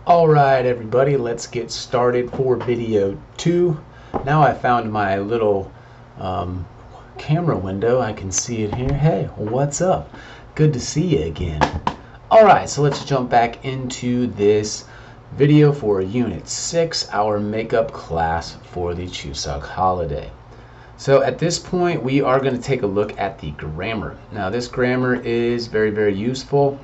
Alright everybody, let's get started for video 2. Now I found my little camera window. I can see it here. Hey, what's up? Good to see you again. Alright, so let's jump back into this video for Unit 6, our makeup class for the Chuseok holiday. So at this point we are going to take a look at the grammar. Now this grammar is very useful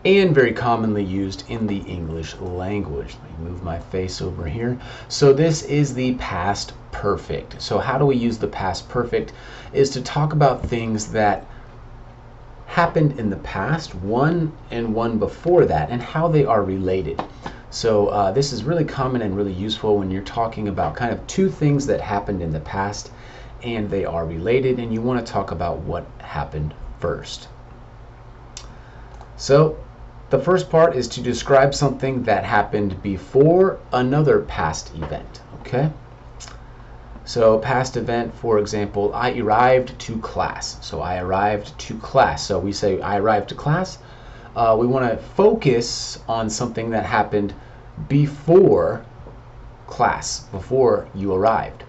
and very commonly used in the English language. Let me move my face over here. So this is the past perfect. So how do we use the past perfect? Is to talk about things that happened in the past, one and one before that, and how they are related. So this is really common and really useful when you're talking about kind of two things that happened in the past and they are related, and you want to talk about what happened first. So the first part is to describe something that happened before another past event, okay? So past event, for example, I arrived to class. So I arrived to class. So we say I arrived to class. We want to focus on something that happened before class, before you arrived.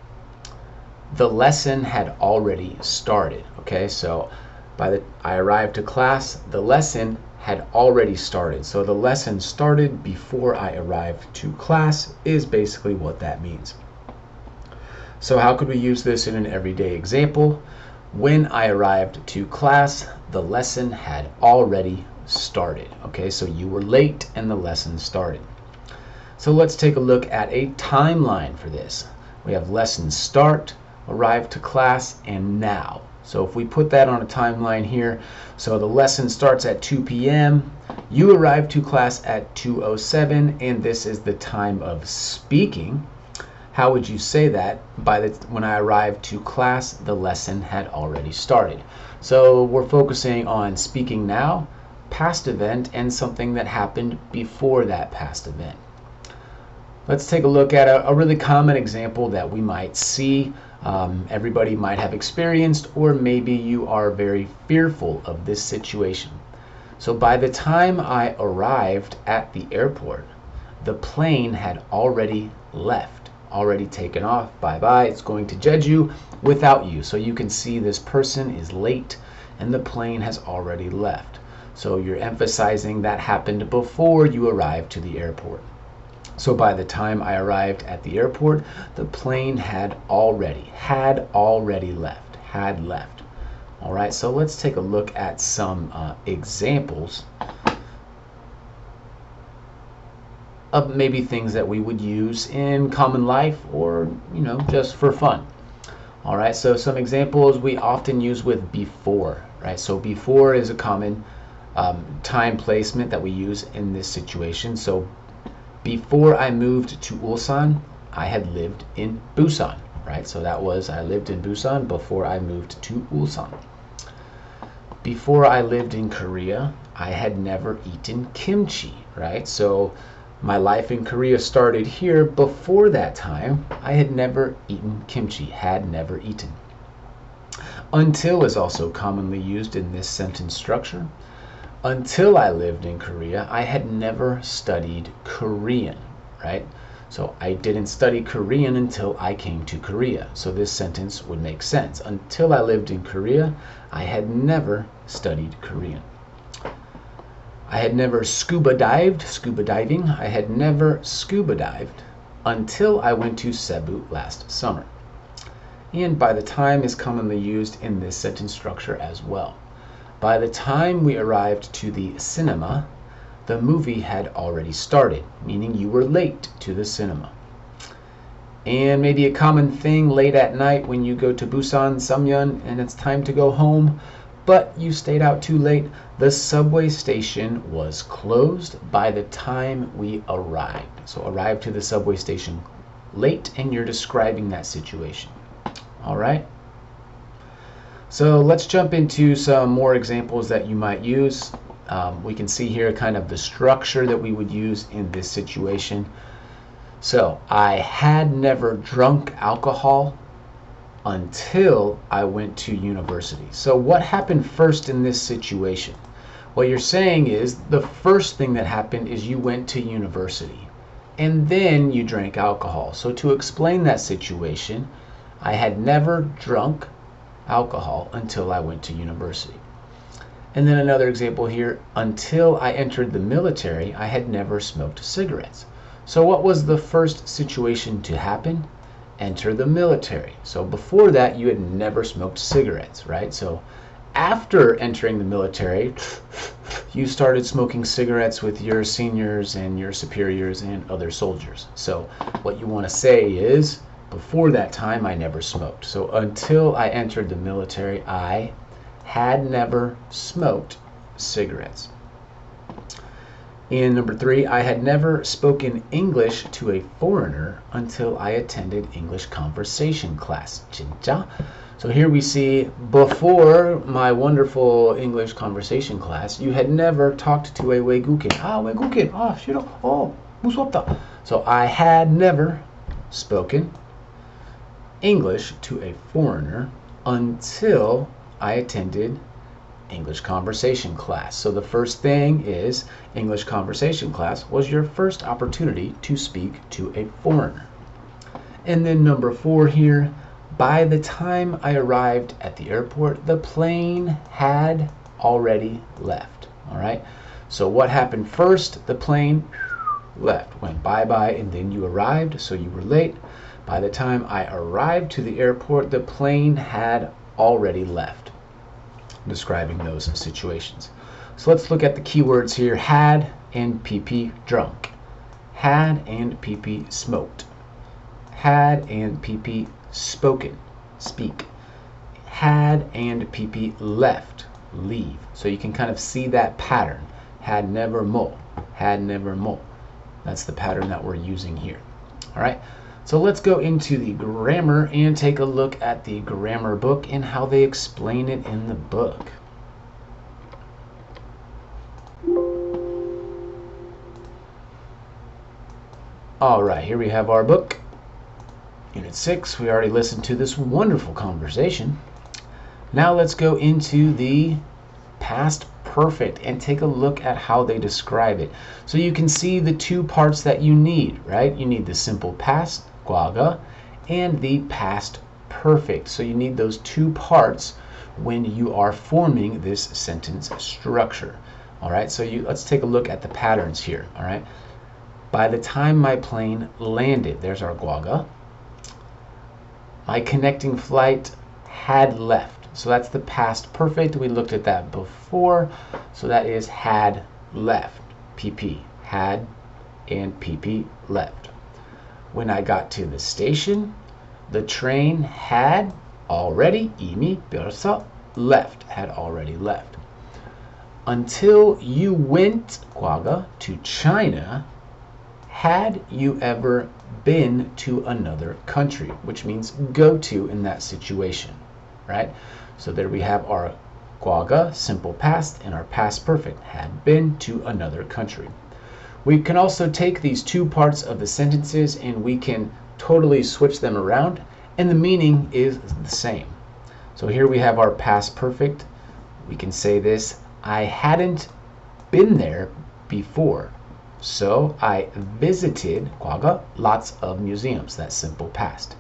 The lesson had already started, okay? So I arrived to class, the lesson had already started. So the lesson started before I arrived to class is basically what that means. So how could we use this in an everyday example? When I arrived to class, the lesson had already started. Okay, so you were late and the lesson started. So let's take a look at a timeline for this. We have lesson start, arrived to class, and now. So if we put that on a timeline here, so the lesson starts at 2 p.m., you arrive to class at 2:07, and this is the time of speaking. How would you say that? When I arrived to class, the lesson had already started. So we're focusing on speaking now, past event, and something that happened before that past event. Let's take a look at a really common example that we might see. Everybody might have experienced, or maybe you are very fearful of this situation. So by the time I arrived at the airport, the plane had already left, already taken off. Bye-bye, it's going to Jeju without you. So you can see this person is late and the plane has already left. So you're emphasizing that happened before you arrived to the airport. So by the time I arrived at the airport, the plane had already left. All right, so let's take a look at some examples of maybe things that we would use in common life or, just for fun. All right, so some examples we often use with before, right? So before is a common time placement that we use in this situation. So before I moved to Ulsan, I had lived in Busan, right? So that was, I lived in Busan before I moved to Ulsan. Before I lived in Korea, I had never eaten kimchi, right? So my life in Korea started here. Before that time, I had never eaten kimchi, had never eaten. Until is also commonly used in this sentence structure. Until I lived in Korea, I had never studied Korean, right? So I didn't study Korean until I came to Korea. So this sentence would make sense. Until I lived in Korea, I had never studied Korean. I had never scuba diving. I had never scuba dived until I went to Cebu last summer. And by the time is commonly used in this sentence structure as well. By the time we arrived to the cinema, the movie had already started, meaning you were late to the cinema. And maybe a common thing late at night when you go to Busan, Samyeon, and it's time to go home, but you stayed out too late, the subway station was closed by the time we arrived. So arrived to the subway station late, and you're describing that situation. All right? So let's jump into some more examples that you might use. We can see here kind of the structure that we would use in this situation. So I had never drunk alcohol until I went to university. So what happened first in this situation? What you're saying is the first thing that happened is you went to university and then you drank alcohol. So to explain that situation, I had never drunk alcohol until I went to university. And then another example here, until I entered the military, I had never smoked cigarettes. So what was the first situation to happen? Enter the military. So before that, you had never smoked cigarettes, right? So after entering the military, you started smoking cigarettes with your seniors and your superiors and other soldiers. So what you want to say is, before that time, I never smoked. So until I entered the military, I had never smoked cigarettes. And number 3, I had never spoken English to a foreigner until I attended English conversation class. 진짜? So here we see, before my wonderful English conversation class, you had never talked to a 외국인. 외국인. 싫어. 무섭다. So I had never spoken English to a foreigner until I attended English conversation class. So the first thing is English conversation class was your first opportunity to speak to a foreigner. And then number 4 here, by the time I arrived at the airport, the plane had already left. All right. So what happened first? The plane left, went bye-bye, and then you arrived, so you were late. By the time I arrived to the airport, the plane had already left, describing those situations. So let's look at the keywords here. Had and PP, drunk. Had and PP, smoked. Had and PP, spoken, speak. Had and PP, left, leave. So you can kind of see that pattern. Had never mo. Had never mo. That's the pattern that we're using here. All right. So let's go into the grammar and take a look at the grammar book and how they explain it in the book. All right, here we have our book. Unit 6, we already listened to this wonderful conversation. Now let's go into the past perfect and take a look at how they describe it. So you can see the 2 parts that you need, right? You need the simple past, 과거, and the past perfect. So you need those 2 parts when you are forming this sentence structure. All right, so let's take a look at the patterns here. All right, by the time my plane landed, there's our 과거. My connecting flight had left. So that's the past perfect. We looked at that before. So that is had left. PP, had and PP, left. When I got to the station, the train had already, 이미 벌써, left, had already left. Until you went, 과거, to China, had you ever been to another country, which means go to in that situation, right? So there we have our 과거, simple past, and our past perfect, had been to another country. We can also take these 2 parts of the sentences and we can totally switch them around, and the meaning is the same. So here we have our past perfect. We can say this, I hadn't been there before. So I visited, 과거, lots of museums. That's simple past.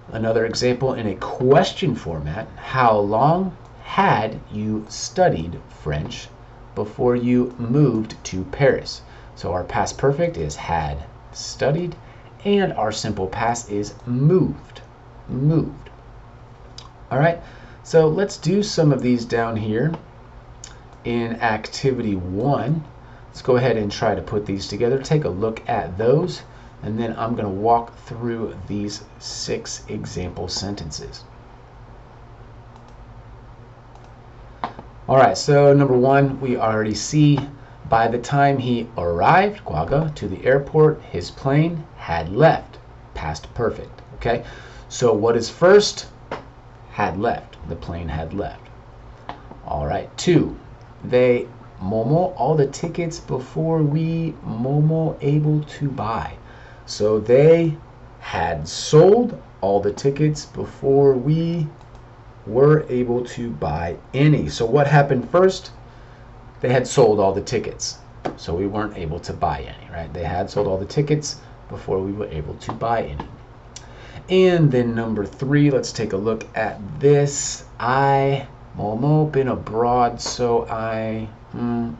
Another example in a question format, how long had you studied French before you moved to Paris? So our past perfect is had studied, and our simple past is moved. All right, so let's do some of these down here in activity 1. Let's go ahead and try to put these together. Take a look at those, and then I'm going to walk through these 6 example sentences. All right, so number 1, we already see by the time he arrived, 과거, to the airport, his plane had left, past perfect. Okay, so what is first? Had left, the plane had left. All right, 2, they Momo, all the tickets before we Momo able to buy. So they had sold all the tickets before we were able to buy any. So what happened first? they had sold all the tickets. So we weren't able to buy any, right? They had sold all the tickets before we were able to buy any. And then number 3, let's take a look at this. I been abroad, so I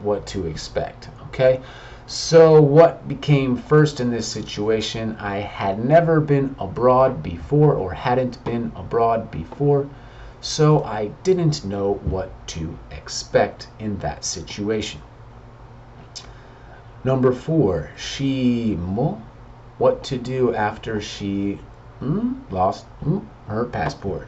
what to expect. Okay, so what became first in this situation? I had never been abroad before, or hadn't been abroad before, so I didn't know what to expect in that situation. Number 4, what to do after she lost her passport.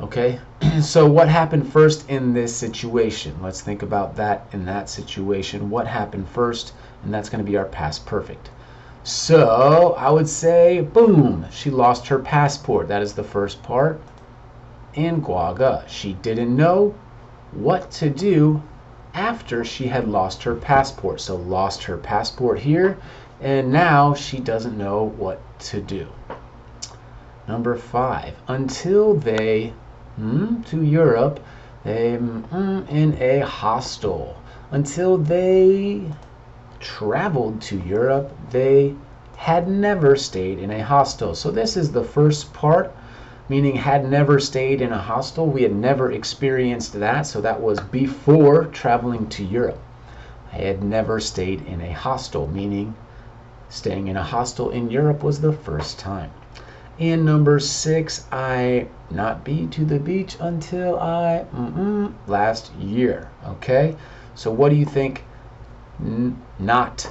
Okay, so what happened first in this situation? Let's think about that in that situation. What happened first? And that's going to be our past perfect. So I would say, boom, she lost her passport. That is the first part. And guaga, she didn't know what to do after she had lost her passport. So lost her passport here, and now she doesn't know what to do. Number 5, until they to Europe, they in a hostel. Until they traveled to Europe, they had never stayed in a hostel. So this is the first part, meaning had never stayed in a hostel. We had never experienced that, so that was before traveling to Europe. I had never stayed in a hostel, meaning staying in a hostel in Europe was the first time. And number 6, I not be to the beach until I last year. Okay, so what do you think? Not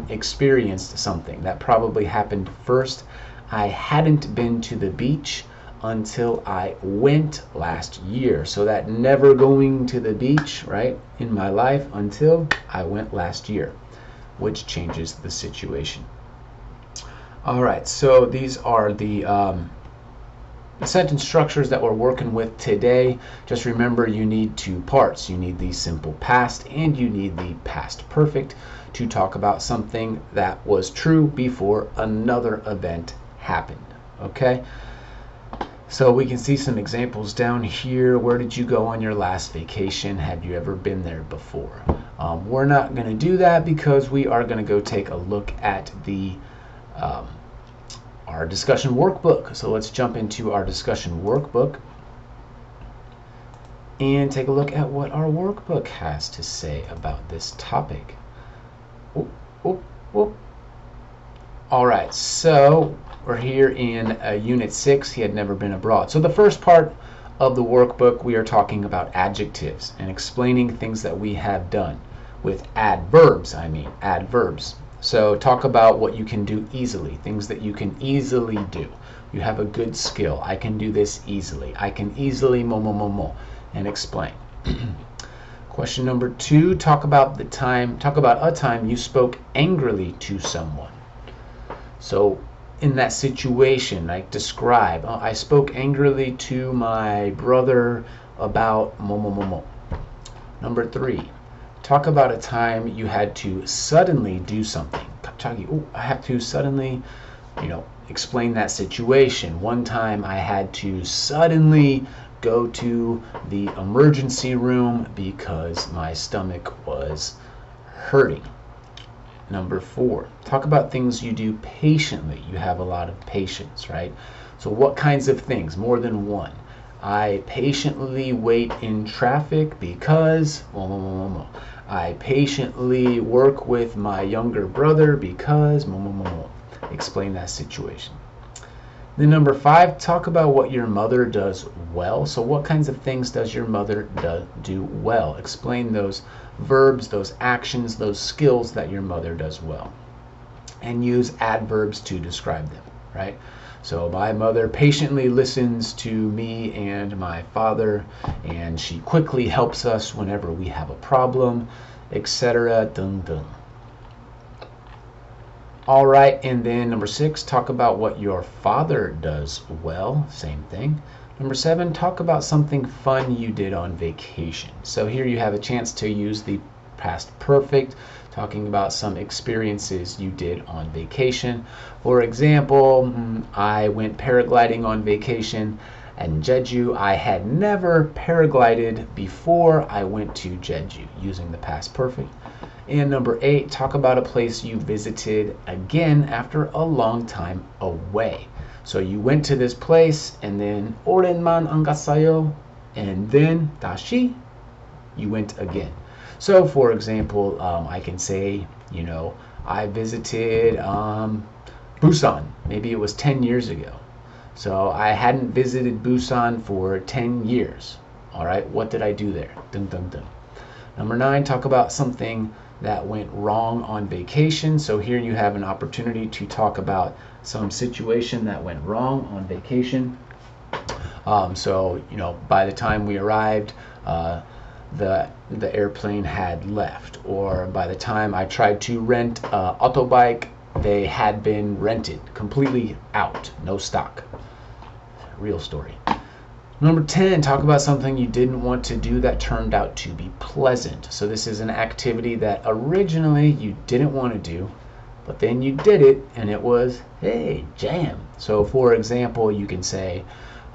experienced something that probably happened first. I hadn't been to the beach until I went last year. So that never going to the beach, right, in my life until I went last year, which changes the situation. All right, so these are the sentence structures that we're working with today. Just remember, you need 2 parts. You need the simple past and you need the past perfect to talk about something that was true before another event happened. Okay, so we can see some examples down here. Where did you go on your last vacation? Have you ever been there before? We're not going to do that because we are going to go take a look at the our discussion workbook. So let's jump into our discussion workbook and take a look at what our workbook has to say about this topic. All right, so we're here in Unit 6, he had never been abroad. So the first part of the workbook, we are talking about adjectives and explaining things that we have done with adverbs, adverbs. So talk about what you can do easily, things that you can easily do. You have a good skill. I can do this easily. I can easily and explain. Question number 2, talk about a time you spoke angrily to someone. So in that situation, like describe, I spoke angrily to my brother about Number 3, talk about a time you had to suddenly do something. I have to suddenly, explain that situation. One time I had to suddenly go to the emergency room because my stomach was hurting. Number 4, talk about things you do patiently. You have a lot of patience, right? So what kinds of things? More than one. I patiently wait in traffic because I patiently work with my younger brother because explain that situation. Then number 5, talk about what your mother does well. So what kinds of things does your mother do well? Explain those verbs, those actions, those skills that your mother does well. And use adverbs to describe them, right? So my mother patiently listens to me and my father, and she quickly helps us whenever we have a problem, etc. All right, and then number 6, talk about what your father does well. Same thing. Number 7, talk about something fun you did on vacation. So here you have a chance to use the past perfect, talking about some experiences you did on vacation. For example, I went paragliding on vacation And Jeju, I had never paraglided before I went to Jeju, using the past perfect. And number 8, talk about a place you visited again after a long time away. So you went to this place and then 오랜만 안 갔어요, and then 다시 you went again. So for example, I can say, I visited Busan. Maybe it was 10 years ago. So I hadn't visited Busan for 10 years. All right, what did I do there? Dun, dun, dun. Number 9, talk about something that went wrong on vacation. So here you have an opportunity to talk about some situation that went wrong on vacation. So by the time we arrived, the airplane had left, or by the time I tried to rent an auto bike, they had been rented, completely out, no stock. Real story. Number 10, talk about something you didn't want to do that turned out to be pleasant. So this is an activity that originally you didn't want to do, but then you did it and it was, hey, jam. So for example, you can say,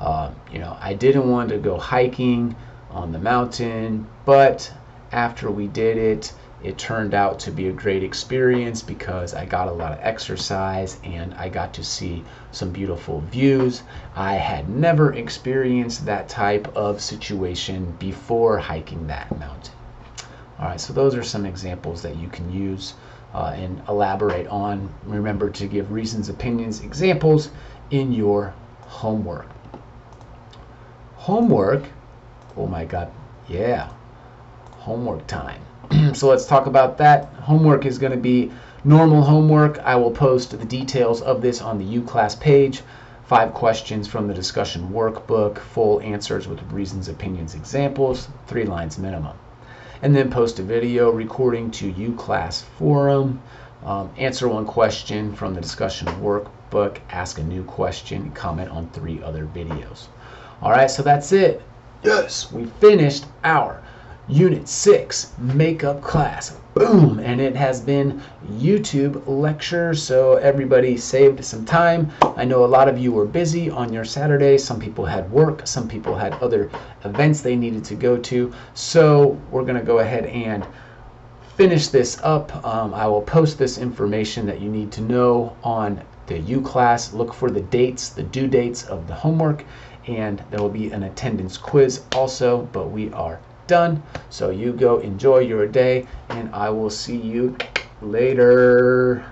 I didn't want to go hiking on the mountain, but after we did it, it turned out to be a great experience because I got a lot of exercise and I got to see some beautiful views. I had never experienced that type of situation before hiking that mountain. All right, so those are some examples that you can use and elaborate on. Remember to give reasons, opinions, examples in your homework. Homework, oh my God, yeah, homework time. So let's talk about that. Homework is going to be normal homework. I will post the details of this on the U-Class page. 5 questions from the discussion workbook, full answers with reasons, opinions, examples, 3 lines minimum. And then post a video recording to U-Class forum. Answer 1 question from the discussion workbook, ask a new question, comment on 3 other videos. All right, so that's it. Yes, we finished our Unit 6 makeup class. Boom! And it has been YouTube lecture, so everybody saved some time. I know a lot of you were busy on your Saturday. Some people had work, some people had other events they needed to go to. So we're going to go ahead and finish this up. I will post this information that you need to know on the U-Class. Look for the dates, the due dates of the homework, and there will be an attendance quiz also, but we are done. So you go enjoy your day, and I will see you later.